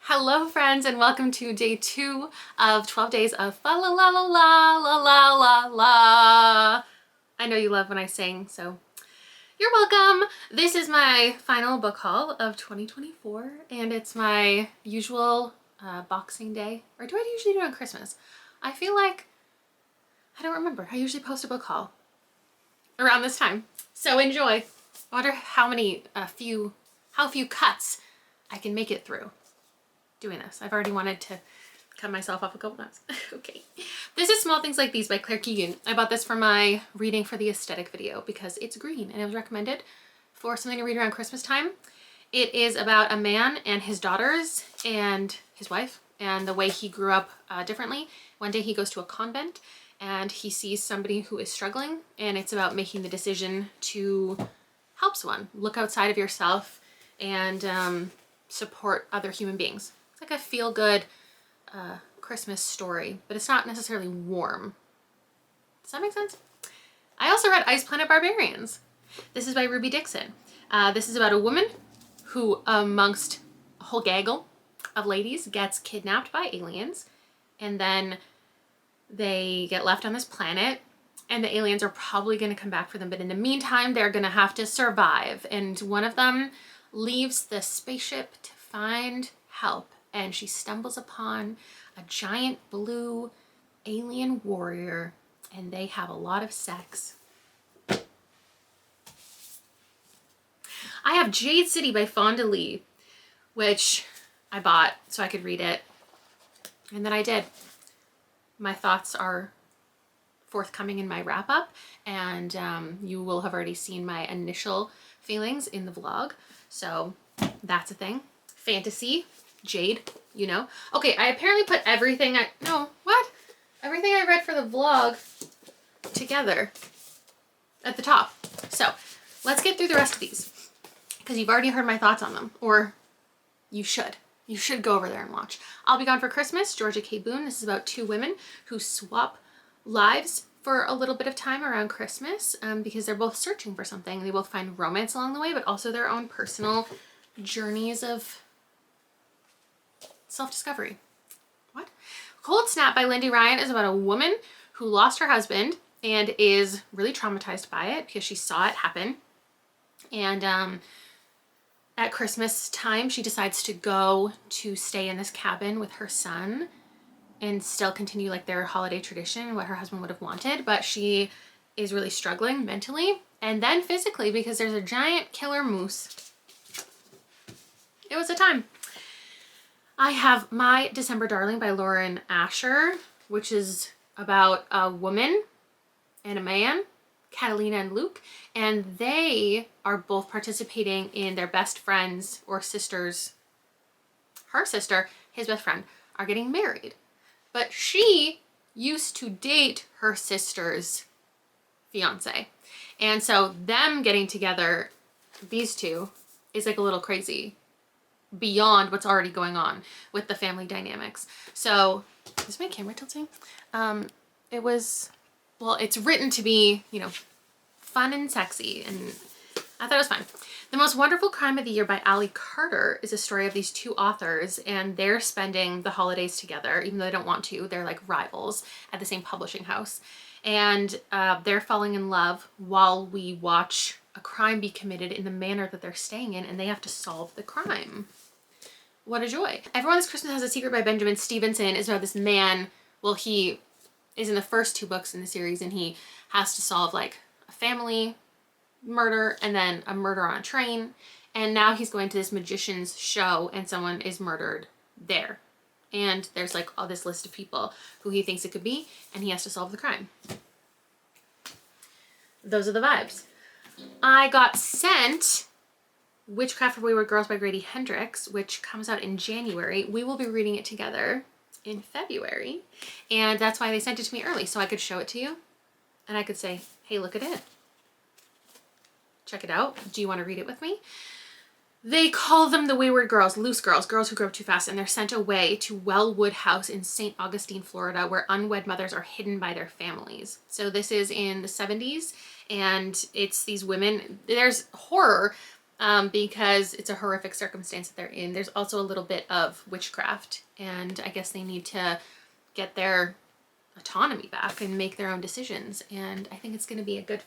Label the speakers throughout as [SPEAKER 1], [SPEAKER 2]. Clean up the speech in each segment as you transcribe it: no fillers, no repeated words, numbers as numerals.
[SPEAKER 1] Hello friends, and welcome to day 2 of 12 days of fa la la la la la la la la. I know you love when I sing, so you're welcome. This is my final book haul of 2024 and it's my usual Boxing Day. Or do I usually do it on Christmas? I feel like, I don't remember. I usually post a book haul around this time. So enjoy. I wonder how few cuts I can make it through doing this. I've already wanted to cut myself off a couple times. Okay. This is Small Things Like These by Claire Keegan. I bought this for my Reading for the Aesthetic video because it's green and it was recommended for something to read around Christmas time. It is about a man and his daughters and his wife and the way he grew up differently. One day he goes to a convent and he sees somebody who is struggling, and it's about making the decision to help someone. Look outside of yourself and support other human beings. It's like a feel-good Christmas story, but it's not necessarily warm. Does that make sense? I also read Ice Planet Barbarians. This is by Ruby Dixon. This is about a woman who, amongst a whole gaggle of ladies, gets kidnapped by aliens, and then they get left on this planet, and the aliens are probably going to come back for them, but in the meantime, they're going to have to survive, and one of them leaves the spaceship to find help, and she stumbles upon a giant blue alien warrior, and they have a lot of sex. I have Jade City by Fonda Lee, which I bought so I could read it, and then I did. My thoughts are forthcoming in my wrap-up, and you will have already seen my initial feelings in the vlog, so that's a thing. Fantasy, Jade, you know. Okay, I apparently put everything everything I read for the vlog together at the top. So let's get through the rest of these because you've already heard my thoughts on them, or you should. You should go over there and watch. I'll Be Gone for Christmas, Georgia K. Boone. This is about two women who swap lives for a little bit of time around Christmas because they're both searching for something. They both find romance along the way, but also their own personal journeys of self-discovery. What? Cold Snap by Lindy Ryan is about a woman who lost her husband and is really traumatized by it because she saw it happen. And at Christmas time, she decides to go to stay in this cabin with her son and still continue like their holiday tradition, what her husband would have wanted, but she is really struggling mentally and then physically because there's a giant killer moose. It was a time. I have My December Darling by Lauren Asher, which is about a woman and a man, Catalina and Luke, and they are both participating in their best friends or sisters. Her sister, his best friend, are getting married. But she used to date her sister's fiance. And so them getting together, these two, is like a little crazy beyond what's already going on with the family dynamics. So, is my camera tilting? It's written to be, you know, fun and sexy, and I thought it was fun. The Most Wonderful Crime of the Year by Allie Carter is a story of these two authors, and they're spending the holidays together, even though they don't want to. They're like rivals at the same publishing house. And they're falling in love while we watch a crime be committed in the manor that they're staying in, and they have to solve the crime. What a joy. Everyone This Christmas Has a Secret by Benjamin Stevenson is about this man. Well, he is in the first 2 books in the series, and he has to solve like a family murder and then a murder on a train, and now he's going to this magician's show and someone is murdered there, and there's like all this list of people who he thinks it could be, and he has to solve the crime. Those are the vibes. I got sent Witchcraft for Wayward Girls by Grady Hendrix, which comes out in January. We will be reading it together in February, and that's why they sent it to me early, so I could show it to you and I could say, hey, look at it. Check it out. Do you want to read it with me? They call them the Wayward Girls, loose girls, girls who grow up too fast, and they're sent away to Wellwood House in St. Augustine, Florida, where unwed mothers are hidden by their families. So this is in the 70s, and it's these women. There's horror, because it's a horrific circumstance that they're in. There's also a little bit of witchcraft, and I guess they need to get their autonomy back and make their own decisions. And I think it's going to be a good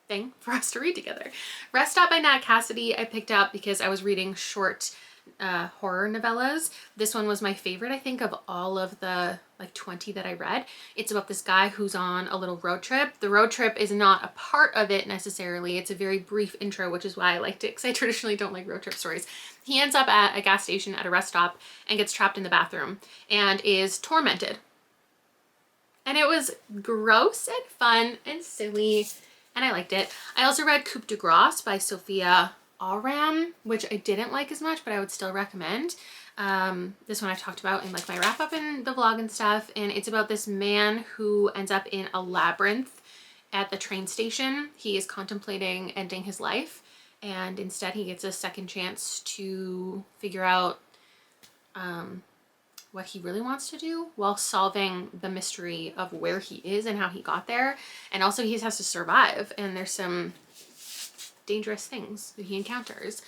[SPEAKER 1] thing for us to read together. Rest Stop by Nat Cassidy I picked up because I was reading short horror novellas. This one was my favorite, I think, of all of the like 20 that I read. It's about this guy who's on a little road trip. The road trip is not a part of it necessarily. It's a very brief intro, which is why I liked it, because I traditionally don't like road trip stories. He ends up at a gas station at a rest stop and gets trapped in the bathroom and is tormented. And it was gross and fun and silly, and I liked it. I also read Coupe de Grace by Sophia Aram, which I didn't like as much, but I would still recommend. This one I've talked about in like my wrap up in the vlog and stuff, and it's about this man who ends up in a labyrinth at the train station. He is contemplating ending his life, and instead he gets a second chance to figure out what he really wants to do while solving the mystery of where he is and how he got there. And also he has to survive, and there's some dangerous things that he encounters.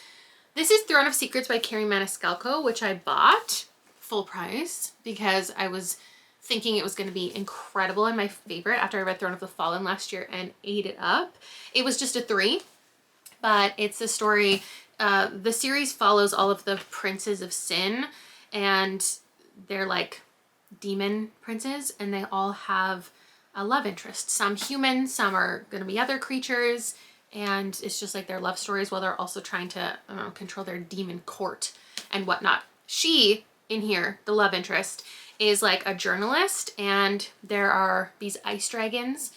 [SPEAKER 1] This is Throne of Secrets by Carrie Maniscalco, which I bought full price because I was thinking it was going to be incredible and my favorite after I read Throne of the Fallen last year and ate it up. It was just a 3, but it's a story. The series follows all of the princes of sin, and they're like demon princes, and they all have a love interest. Some human, some are going to be other creatures, and it's just like their love stories while they're also trying to, I don't know, control their demon court and whatnot. She, in here, the love interest, is like a journalist, and there are these ice dragons,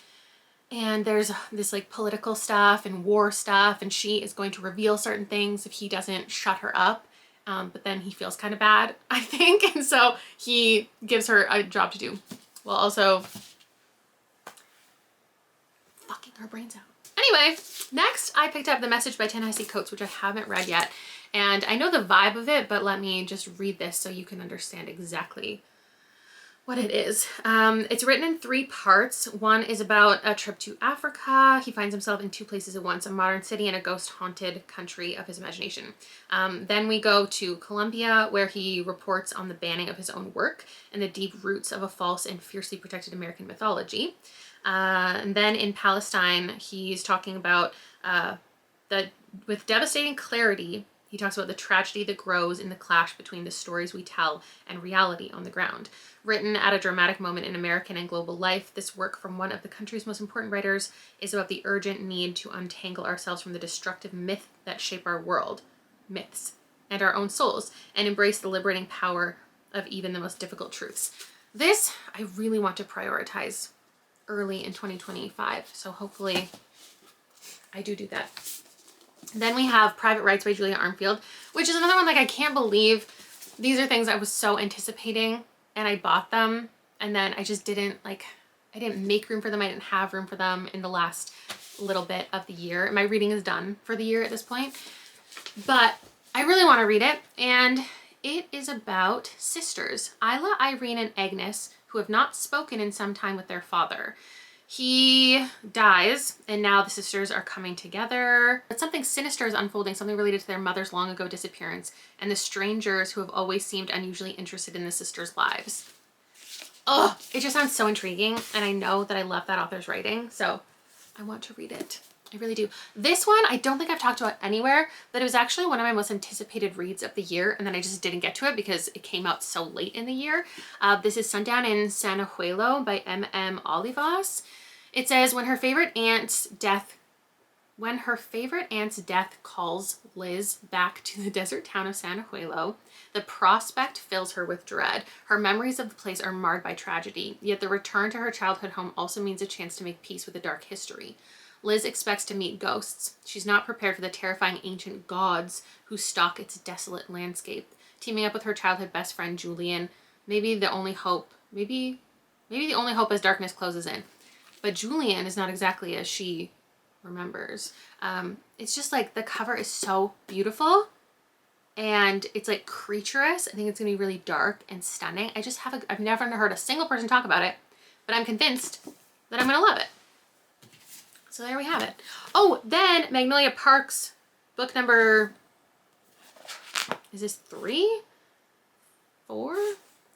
[SPEAKER 1] and there's this like political stuff and war stuff, and she is going to reveal certain things if he doesn't shut her up. But then he feels kind of bad, I think, and so he gives her a job to do while also fucking her brains out. Anyway, next I picked up The Message by Ta-Nehisi Coates, which I haven't read yet, and I know the vibe of it, but let me just read this so you can understand exactly what it is. It's written in 3 parts. One is about a trip to Africa. He finds himself in 2 places at once, a modern city and a ghost-haunted country of his imagination. Then we go to Colombia, where he reports on the banning of his own work and the deep roots of a false and fiercely protected American mythology. And then in Palestine, he's talking about with devastating clarity, he talks about the tragedy that grows in the clash between the stories we tell and reality on the ground. Written at a dramatic moment in American and global life, this work from one of the country's most important writers is about the urgent need to untangle ourselves from the destructive myths that shape our world, myths, and our own souls, and embrace the liberating power of even the most difficult truths. This, I really want to prioritize early in 2025, so hopefully I do that. Then we have Private Rights by Julia Armfield, which is another one, like, I can't believe these are things I was so anticipating, and I bought them, and then I just didn't, like, I didn't make room for them. I didn't have room for them in the last little bit of the year. My reading is done for the year at this point, but I really want to read it, and it is about sisters, Isla, Irene, and Agnes, who have not spoken in some time with their father. He dies, and now the sisters are coming together. But something sinister is unfolding, something related to their mother's long ago disappearance and the strangers who have always seemed unusually interested in the sisters' lives. Oh, it just sounds so intriguing, and I know that I love that author's writing, so I want to read it. I really do. This one, I don't think I've talked about anywhere, but it was actually one of my most anticipated reads of the year, and then I just didn't get to it because it came out so late in the year. This is Sundown in San Ajuelo by M.M. Olivas. It says, when her favorite aunt's death calls Liz back to the desert town of San Ajuelo, the prospect fills her with dread. Her memories of the place are marred by tragedy, yet the return to her childhood home also means a chance to make peace with a dark history. Liz expects to meet ghosts. She's not prepared for the terrifying ancient gods who stalk its desolate landscape. Teaming up with her childhood best friend Julian, maybe the only hope as darkness closes in. But Julian is not exactly as she remembers. It's just like the cover is so beautiful, and it's like creaturous. I think it's gonna be really dark and stunning. I've never heard a single person talk about it, but I'm convinced that I'm gonna love it. So there we have it. Oh, then Magnolia Parks book number, is this 3? 4?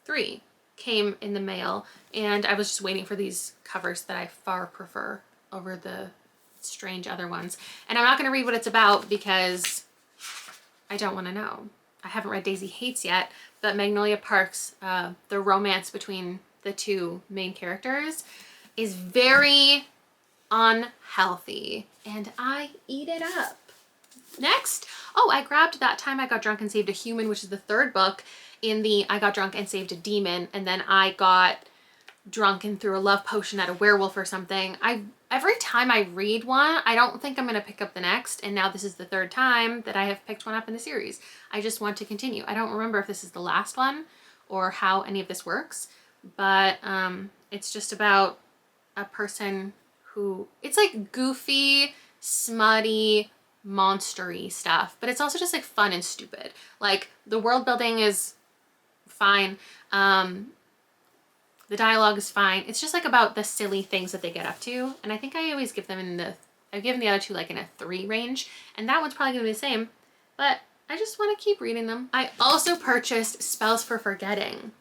[SPEAKER 1] 3 came in the mail, and I was just waiting for these covers that I far prefer over the strange other ones. And I'm not going to read what it's about because I don't want to know. I haven't read Daisy Hates yet, but Magnolia Parks, the romance between the two main characters is very unhealthy, and I eat it up. Next, oh, I grabbed That Time I Got Drunk and Saved a Human, which is the 3rd book in the I Got Drunk and Saved a Demon, and then I got drunk and threw a love potion at a werewolf or something. Every time I read one, I don't think I'm going to pick up the next, and now this is the 3rd time that I have picked one up in the series. I just want to continue. I don't remember if this is the last one or how any of this works, but it's just about a person who, it's like goofy, smutty, monstery stuff, but it's also just like fun and stupid. Like the world building is fine. The dialogue is fine. It's just like about the silly things that they get up to. And I think I always give them I've given the other two like in a 3 range, and that one's probably gonna be the same, but I just want to keep reading them. I also purchased Spells for Forgetting.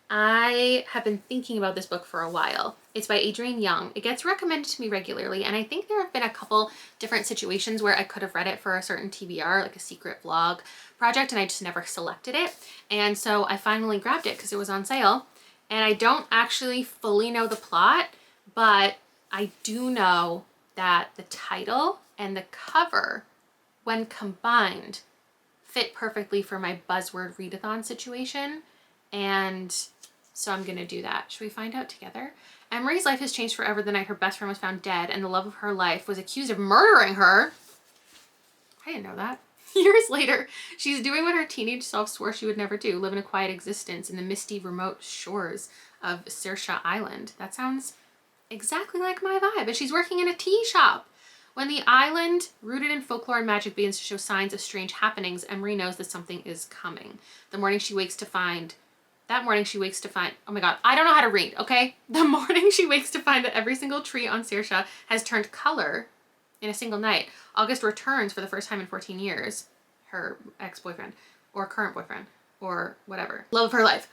[SPEAKER 1] I have been thinking about this book for a while. It's by Adrienne Young. It gets recommended to me regularly, and I think there have been a couple different situations where I could have read it for a certain TBR, like a secret vlog project, and I just never selected it. And so I finally grabbed it because it was on sale. And I don't actually fully know the plot, but I do know that the title and the cover, when combined, fit perfectly for my buzzword readathon situation. And so I'm gonna do that. Should we find out together? Emery's life has changed forever the night her best friend was found dead and the love of her life was accused of murdering her. I didn't know that. Years later, she's doing what her teenage self swore she would never do, live in a quiet existence in the misty, remote shores of Saoirse Island. That sounds exactly like my vibe. And she's working in a tea shop. When the island, rooted in folklore and magic, begins to show signs of strange happenings, Emery knows that something is coming. That morning she wakes to find, oh my God, I don't know how to read, okay? The morning she wakes to find that every single tree on Saoirse has turned color in a single night. August returns for the first time in 14 years. Her ex-boyfriend, or current boyfriend, or whatever. Love of her life.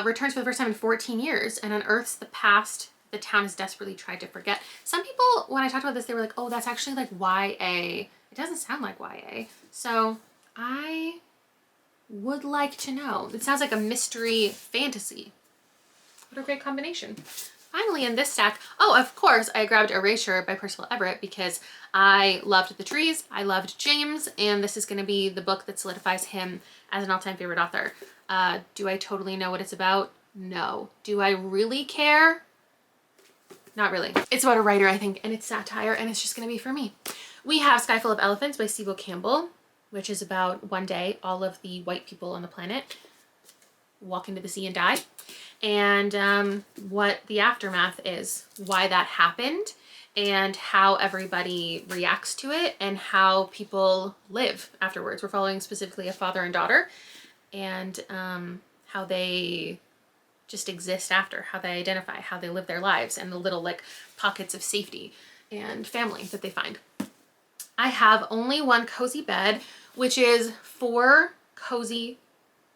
[SPEAKER 1] Returns for the first time in 14 years and unearths the past the town has desperately tried to forget. Some people, when I talked about this, they were like, oh, that's actually like YA. It doesn't sound like YA. So I would like to know. It sounds like a mystery fantasy. What a great combination. Finally in this stack, oh, of course, I grabbed Erasure by Percival Everett because I loved The Trees, I loved James, and this is going to be the book that solidifies him as an all-time favorite author. Do I totally know what it's about? No. Do I really care? Not really. It's about a writer, I think, and it's satire, and it's just going to be for me. We have Sky Full of Elephants by Sibo Campbell, which is about one day all of the white people on the planet walk into the sea and die. And what the aftermath is, why that happened, and how everybody reacts to it, and how people live afterwards. We're following specifically a father and daughter, and how they just exist after, how they identify, how they live their lives, and the little like pockets of safety and family that they find. I have Only One Cozy Bed, which is 4 cozy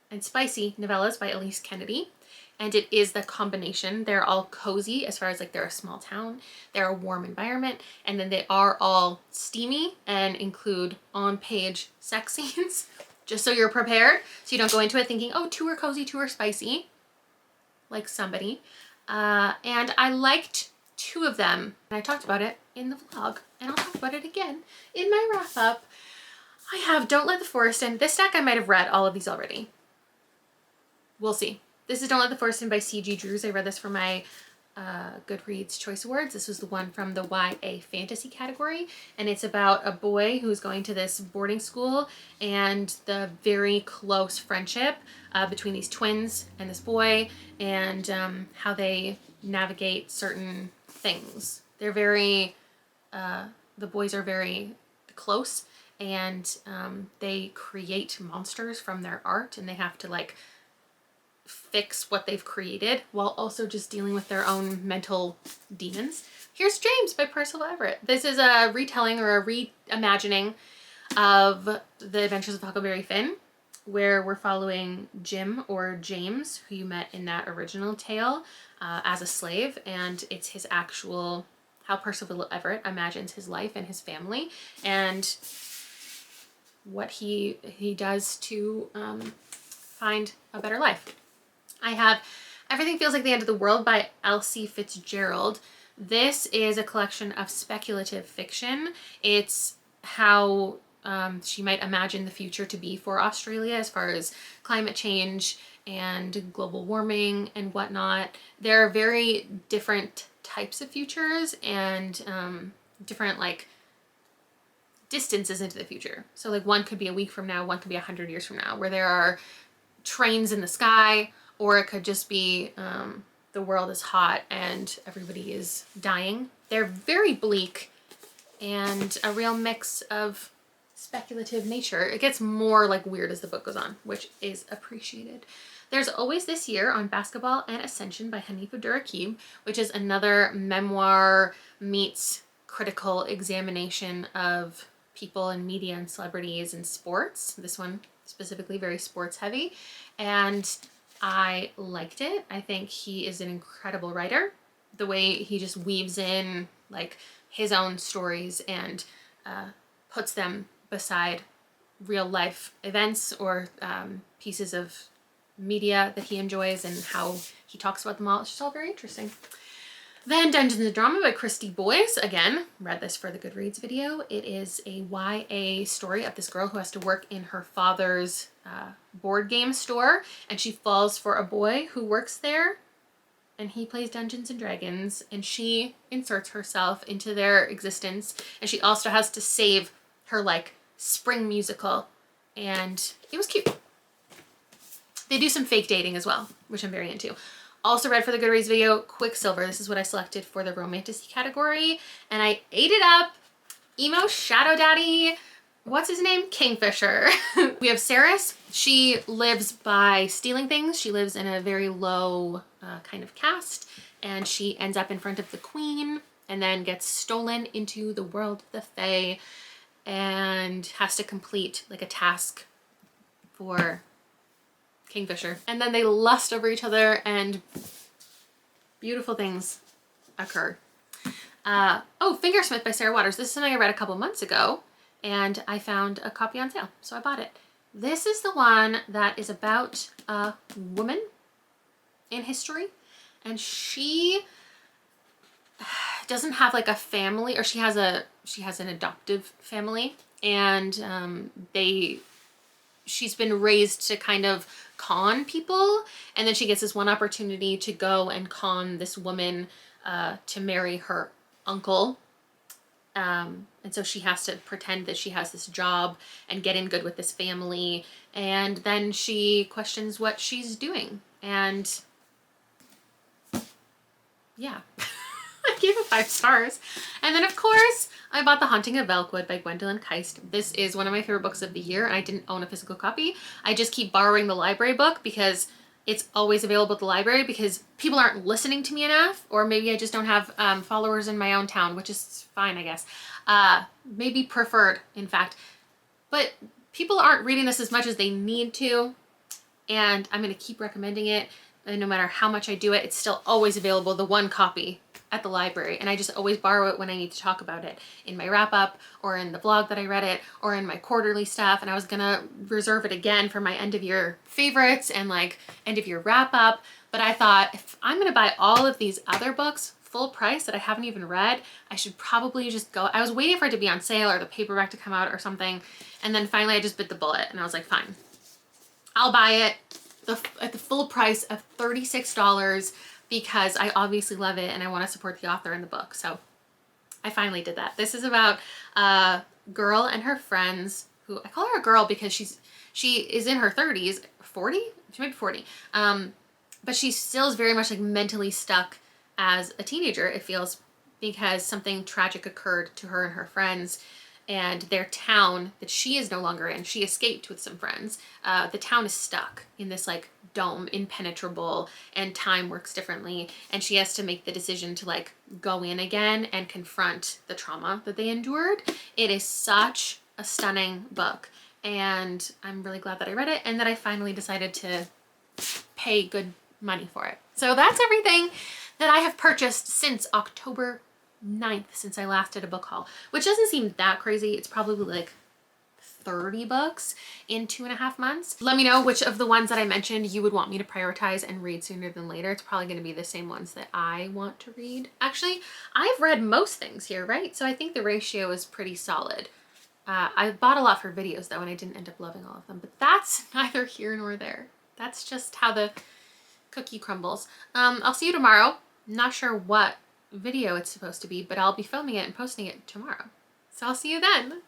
[SPEAKER 1] and spicy novellas by Elise Kennedy. And it is the combination. They're all cozy as far as like they're a small town, they're a warm environment, and then they are all steamy and include on-page sex scenes, just so you're prepared. So you don't go into it thinking, oh, 2 are cozy, 2 are spicy, like somebody. And I liked 2 of them. And I talked about it in the vlog, and I'll talk about it again in my wrap up. I have Don't Let the Forest In. This stack I might have read all of these already. We'll see. This is Don't Let the Forest In by C.G. Drews. I read this for my Goodreads Choice Awards. This was the one from the YA fantasy category, and it's about a boy who's going to this boarding school and the very close friendship between these twins and this boy, and how they navigate certain things. They're very, the boys are very close, and they create monsters from their art, and they have to like fix what they've created while also just dealing with their own mental demons. Here's James by Percival Everett. This is a retelling or a reimagining of The Adventures of Huckleberry Finn, where we're following Jim, or James, who you met in that original tale, as a slave, and it's his actual, how Percival Everett imagines his life and his family, and what he does to find a better life. I have Everything Feels Like the End of the World by Elsie Fitzgerald. This is a collection of speculative fiction. It's how she might imagine the future to be for Australia as far as climate change and global warming and whatnot. There are very different types of futures and different like distances into the future. So like one could be a week from now, one could be 100 years from now, where there are trains in the sky, or it could just be the world is hot and everybody is dying. They're very bleak and a real mix of speculative nature. It gets more like weird as the book goes on, which is appreciated. There's Always This Year on Basketball and Ascension by Hanif Abdurraqib, which is another memoir meets critical examination of people and media and celebrities and sports. This one specifically very sports heavy, and I liked it. I think he is an incredible writer. The way he just weaves in like his own stories and puts them beside real life events or pieces of media that he enjoys and how he talks about them all. It's just all very interesting. Then Dungeons and Drama by Christy Boyes. Again, read this for the Goodreads video. It is a YA story of this girl who has to work in her father's board game store, and she falls for a boy who works there, and he plays Dungeons and Dragons, and she inserts herself into their existence, and she also has to save her like spring musical, and it was cute. They do some fake dating as well, which I'm very into. Also read for the Goodreads video, Quicksilver. This is what I selected for the romantasy category, and I ate it up. Emo Shadow Daddy, what's his name? Kingfisher. We have Ceres. She lives by stealing things. She lives in a very low kind of caste, and she ends up in front of the queen and then gets stolen into the world of the Fae and has to complete like a task for Kingfisher. And then they lust over each other and beautiful things occur. Oh, Fingersmith by Sarah Waters. This is something I read a couple months ago and I found a copy on sale, so I bought it. This is the one that is about a woman in history, and she doesn't have like a family, or she has an adoptive family, and she's been raised to kind of con people, and then she gets this one opportunity to go and con this woman to marry her uncle. And so she has to pretend that she has this job and get in good with this family, and then she questions what she's doing, and yeah. I gave it 5 stars. And then of course I bought The Haunting of Elkwood by Gwendolyn Keist. This is one of my favorite books of the year, and I didn't own a physical copy. I just keep borrowing the library book because it's always available at the library, because people aren't listening to me enough, or maybe I just don't have followers in my own town, which is fine, I guess. Maybe preferred, in fact. But people aren't reading this as much as they need to, and I'm going to keep recommending it. And no matter how much I do it, it's still always available, the one copy at the library, and I just always borrow it when I need to talk about it in my wrap up, or in the blog that I read it, or in my quarterly stuff. And I was gonna reserve it again for my end of year favorites and like end of year wrap up, but I thought if I'm gonna buy all of these other books full price that I haven't even read, I should probably just go. I was waiting for it to be on sale or the paperback to come out or something, and then finally I just bit the bullet and I was like, fine, I'll buy it at the full price of $36, because I obviously love it and I want to support the author in the book. So I finally did that. This is about a girl and her friends, who I call her a girl because she is in her 30s, 40? She might be 40. But she still is very much like mentally stuck as a teenager, it feels, because something tragic occurred to her and her friends, and their town that she is no longer in, she escaped with some friends. The town is stuck in this like dome, impenetrable, and time works differently, and she has to make the decision to like go in again and confront the trauma that they endured. It is such a stunning book, and I'm really glad that I read it and that I finally decided to pay good money for it. So that's everything that I have purchased since October 9th, since I last did a book haul, which doesn't seem that crazy. It's probably like 30 books in 2.5 months. Let me know which of the ones that I mentioned you would want me to prioritize and read sooner than later. It's probably going to be the same ones that I want to read. Actually, I've read most things here, right? So I think the ratio is pretty solid. I bought a lot for videos though, and I didn't end up loving all of them, but that's neither here nor there. That's just how the cookie crumbles. I'll see you tomorrow. Not sure what video it's supposed to be, but I'll be filming it and posting it tomorrow. So I'll see you then.